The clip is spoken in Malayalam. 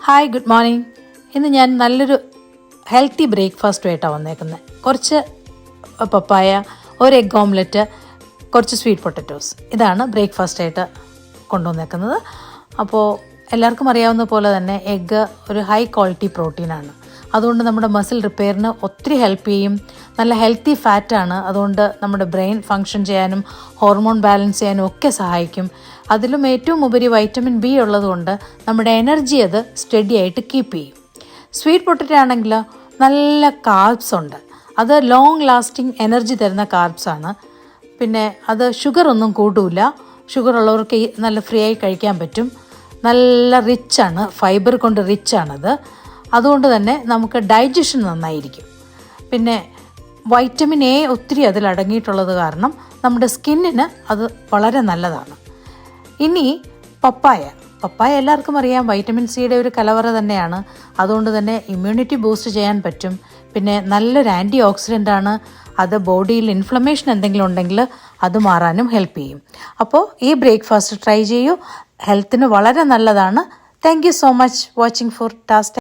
Hi, good morning. ഇന്ന് ഞാൻ നല്ലൊരു ഹെൽത്തി ബ്രേക്ക്ഫാസ്റ്റുമായിട്ടാണ് വന്നേക്കുന്നത്. കുറച്ച് പപ്പായ, ഒരു എഗ് ഓംലെറ്റ്, കുറച്ച് സ്വീറ്റ് പൊട്ടറ്റോസ്. ഇതാണ് ബ്രേക്ക്ഫാസ്റ്റായിട്ട് കൊണ്ടുവന്നേക്കുന്നത്. അപ്പോൾ എല്ലാവർക്കും അറിയാവുന്ന പോലെ തന്നെ എഗ്ഗ് ഒരു ഹൈ ക്വാളിറ്റി പ്രോട്ടീനാണ്. അതുകൊണ്ട് നമ്മുടെ മസിൽ റിപ്പയറിന് ഒത്തിരി ഹെൽപ്പ് ചെയ്യും. നല്ല ഹെൽത്തി ഫാറ്റാണ്. അതുകൊണ്ട് നമ്മുടെ ബ്രെയിൻ ഫങ്ഷൻ ചെയ്യാനും ഹോർമോൺ ബാലൻസ് ചെയ്യാനും ഒക്കെ സഹായിക്കും. അതിലും ഏറ്റവും ഉപരി വൈറ്റമിൻ ബി ഉള്ളതുകൊണ്ട് നമ്മുടെ എനർജി അത് സ്റ്റഡി ആയിട്ട് കീപ്പ് ചെയ്യും. സ്വീറ്റ് പൊട്ടറ്റോ ആണെങ്കിൽ നല്ല കാർബ്സ് ഉണ്ട്. അത് ലോങ് ലാസ്റ്റിംഗ് എനർജി തരുന്ന കാർബ്സാണ്. പിന്നെ അത് ഷുഗറൊന്നും കൂട്ടില്ല. ഷുഗർ ഉള്ളവർക്ക് നല്ല ഫ്രീ ആയി കഴിക്കാൻ പറ്റും. നല്ല റിച്ചാണ്, ഫൈബർ കൊണ്ട് റിച്ചാണത്. അതുകൊണ്ട് തന്നെ നമുക്ക് ഡൈജഷൻ നന്നായിരിക്കും. പിന്നെ വൈറ്റമിൻ എ ഒത്തിരി അതിൽ അടങ്ങിയിട്ടുള്ളത് കാരണം നമ്മുടെ സ്കിന്നിന് അത് വളരെ നല്ലതാണ്. ഇനി പപ്പായ എല്ലാവർക്കും അറിയാം, വൈറ്റമിൻ സിയുടെ ഒരു കലവറ തന്നെയാണ്. അതുകൊണ്ട് തന്നെ ഇമ്മ്യൂണിറ്റി ബൂസ്റ്റ് ചെയ്യാൻ പറ്റും. പിന്നെ നല്ലൊരു ആൻറ്റി ഓക്സിഡൻ്റ് ആണ്. അത് ബോഡിയിൽ ഇൻഫ്ലമേഷൻ എന്തെങ്കിലും ഉണ്ടെങ്കിൽ അത് മാറാനും ഹെൽപ്പ് ചെയ്യും. അപ്പോൾ ഈ ബ്രേക്ക്ഫാസ്റ്റ് ട്രൈ ചെയ്യൂ. ഹെൽത്തിന് വളരെ നല്ലതാണ്. Thank you so much watching for ടാസ്റ്റ്.